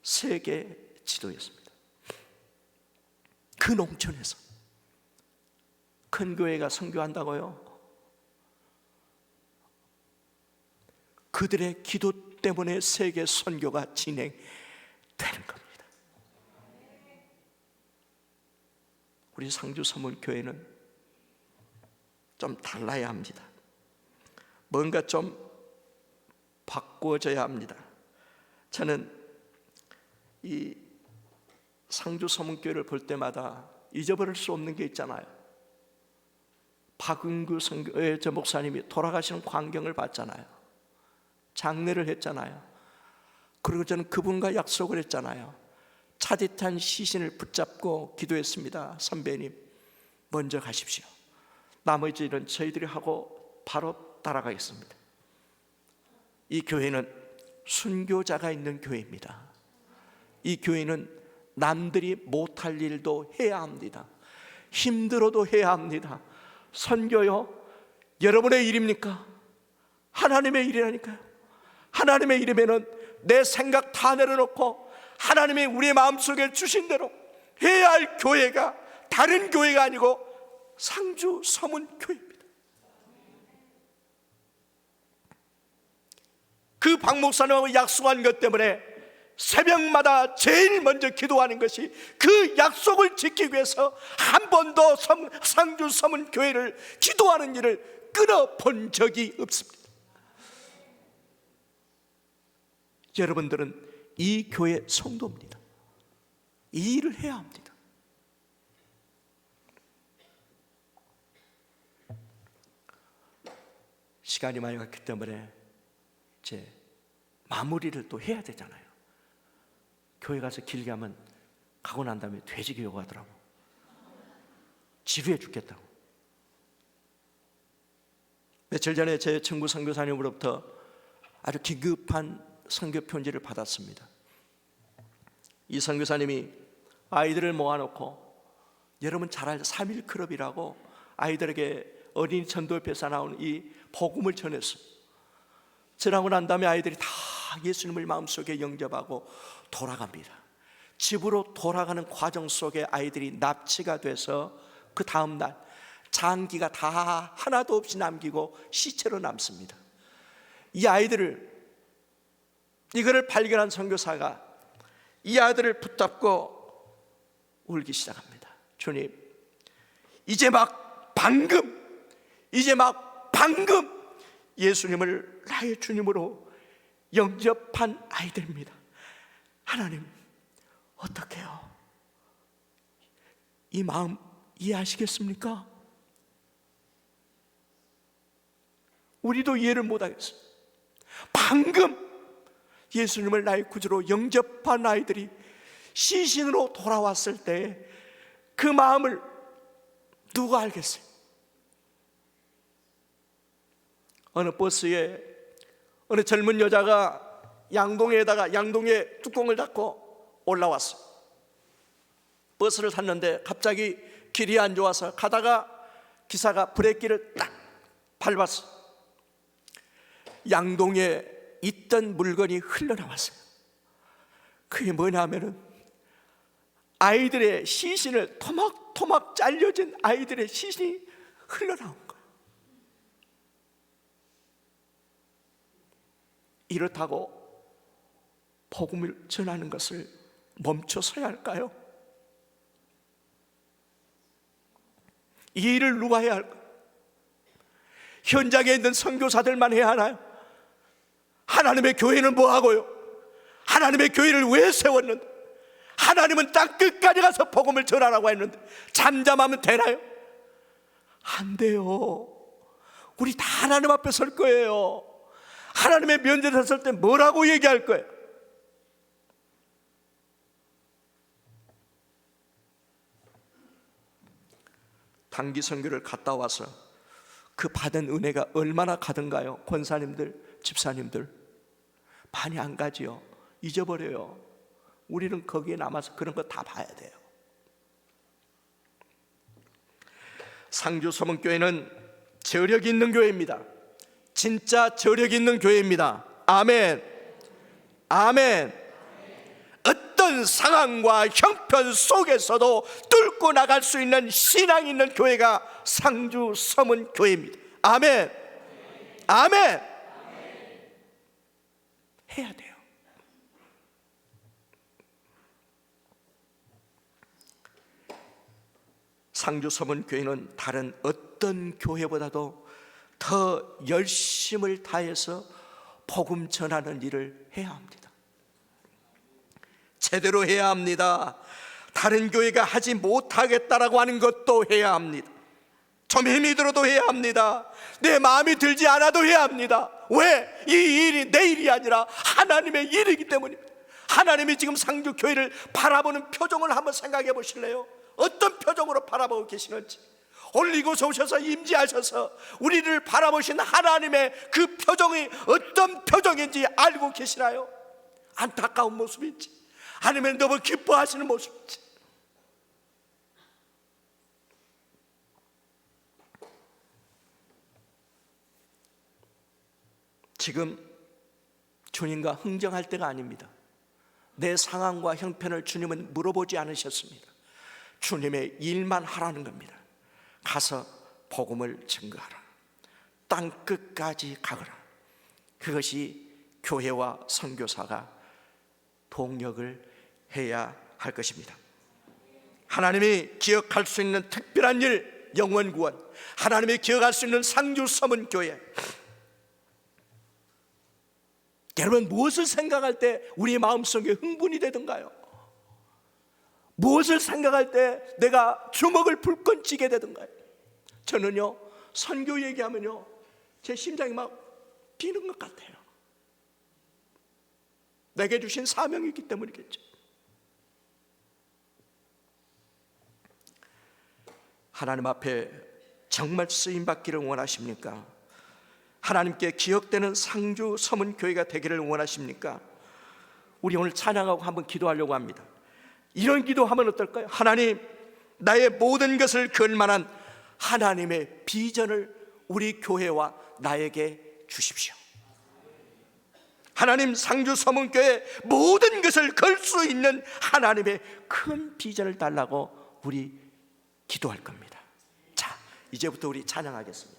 세계 지도였습니다. 그 농촌에서 큰 교회가 선교한다고요? 그들의 기도 때문에 세계 선교가 진행되는 겁니다. 우리 상주 서문교회는 좀 달라야 합니다. 뭔가 좀 바꾸어져야 합니다. 저는 이 상주 서문교회를 볼 때마다 잊어버릴 수 없는 게 있잖아요. 박은규 저 목사님이 돌아가시는 광경을 봤잖아요. 장례를 했잖아요. 그리고 저는 그분과 약속을 했잖아요. 차디찬 시신을 붙잡고 기도했습니다. 선배님 먼저 가십시오. 나머지 일은 저희들이 하고 바로 따라가겠습니다. 이 교회는 순교자가 있는 교회입니다. 이 교회는 남들이 못할 일도 해야 합니다. 힘들어도 해야 합니다. 선교요? 여러분의 일입니까? 하나님의 일이라니까요. 하나님의 일이면은 내 생각 다 내려놓고 하나님이 우리의 마음속에 주신 대로 해야 할 교회가 다른 교회가 아니고 상주 서문교회입니다. 그 박 목사님하고 약속한 것 때문에 새벽마다 제일 먼저 기도하는 것이 그 약속을 지키기 위해서 한 번도 상주 서문 교회를 기도하는 일을 끊어본 적이 없습니다. 여러분들은 이 교회 성도입니다. 이 일을 해야 합니다. 시간이 많이 갔기 때문에 이제 마무리를 또 해야 되잖아요. 교회 가서 길게 하면 가고 난 다음에 돼지기 요구하더라고. 지루해 죽겠다고. 며칠 전에 제 친구 선교사님으로부터 아주 긴급한 선교 편지를 받았습니다. 이 선교사님이 아이들을 모아놓고, 여러분 잘 알죠? 3.1 클럽이라고 아이들에게 어린이 전도협회에서 나오는 이 복음을 전했어요. 지나고 난 다음에 아이들이 다 예수님을 마음속에 영접하고 돌아갑니다. 집으로 돌아가는 과정 속에 아이들이 납치가 돼서 그 다음날 장기가 다 하나도 없이 남기고 시체로 남습니다. 이 아이들을, 이거를 발견한 선교사가 이 아들을 붙잡고 울기 시작합니다. 주님, 이제 막 방금 예수님을 나의 주님으로 영접한 아이들입니다. 하나님, 어떡해요? 이 마음 이해하시겠습니까? 우리도 이해를 못하겠어요. 방금 예수님을 나의 구주로 영접한 아이들이 시신으로 돌아왔을 때 그 마음을 누가 알겠어요? 어느 버스에 어느 젊은 여자가 양동에 뚜껑을 닫고 올라왔어요. 버스를 탔는데 갑자기 길이 안 좋아서 가다가 기사가 브레이크를 딱 밟았어요. 양동에 있던 물건이 흘러나왔어요. 그게 뭐냐면은 아이들의 시신을, 토막토막 잘려진 아이들의 시신이 흘러나온 거예요. 이렇다고 복음을 전하는 것을 멈춰서야 할까요? 이 일을 누가 해야 할까요? 현장에 있는 선교사들만 해야 하나요? 하나님의 교회는 뭐하고요? 하나님의 교회를 왜 세웠는데? 하나님은 땅 끝까지 가서 복음을 전하라고 했는데 잠잠하면 되나요? 안 돼요. 우리 다 하나님 앞에 설 거예요. 하나님의 면전에 섰을 때 뭐라고 얘기할 거예요? 단기 선교를 갔다 와서 그 받은 은혜가 얼마나 가든가요? 권사님들, 집사님들 많이 안 가지요. 잊어버려요. 우리는 거기에 남아서 그런 거 다 봐야 돼요. 상주 서문교회는 저력 있는 교회입니다. 진짜 저력 있는 교회입니다. 아멘. 아멘. 어떤 상황과 형편 속에서도 뚫고 나갈 수 있는 신앙 있는 교회가 상주 서문교회입니다. 아멘. 아멘. 해야 돼요. 상주 서문교회는 다른 어떤 교회보다도 더 열심을 다해서 복음 전하는 일을 해야 합니다. 제대로 해야 합니다. 다른 교회가 하지 못하겠다라고 하는 것도 해야 합니다. 좀 힘이 들어도 해야 합니다. 내 마음이 들지 않아도 해야 합니다. 왜? 이 일이 내 일이 아니라 하나님의 일이기 때문입니다. 하나님이 지금 상주 교회를 바라보는 표정을 한번 생각해 보실래요? 어떤 표정으로 바라보고 계시는지. 오늘 이곳에 오셔서 임재하셔서 우리를 바라보신 하나님의 그 표정이 어떤 표정인지 알고 계시나요? 안타까운 모습인지 아니면 너무 기뻐하시는 모습인지. 지금 주님과 흥정할 때가 아닙니다. 내 상황과 형편을 주님은 물어보지 않으셨습니다. 주님의 일만 하라는 겁니다. 가서 복음을 증거하라. 땅 끝까지 가거라. 그것이 교회와 선교사가 동역을 해야 할 것입니다. 하나님이 기억할 수 있는 특별한 일, 영원 구원, 하나님이 기억할 수 있는 상주 서문교회. 여러분, 무엇을 생각할 때 우리의 마음속에 흥분이 되던가요? 무엇을 생각할 때 내가 주먹을 불끈 쥐게 되던가요? 저는요, 선교 얘기하면요, 제 심장이 막 뛰는 것 같아요. 내게 주신 사명이기 때문이겠죠. 하나님 앞에 정말 쓰임받기를 원하십니까? 하나님께 기억되는 상주 서문교회가 되기를 원하십니까? 우리 오늘 찬양하고 한번 기도하려고 합니다. 이런 기도하면 어떨까요? 하나님, 나의 모든 것을 걸만한 하나님의 비전을 우리 교회와 나에게 주십시오. 하나님, 상주 서문교회 모든 것을 걸 수 있는 하나님의 큰 비전을 달라고 우리 기도할 겁니다. 자, 이제부터 우리 찬양하겠습니다.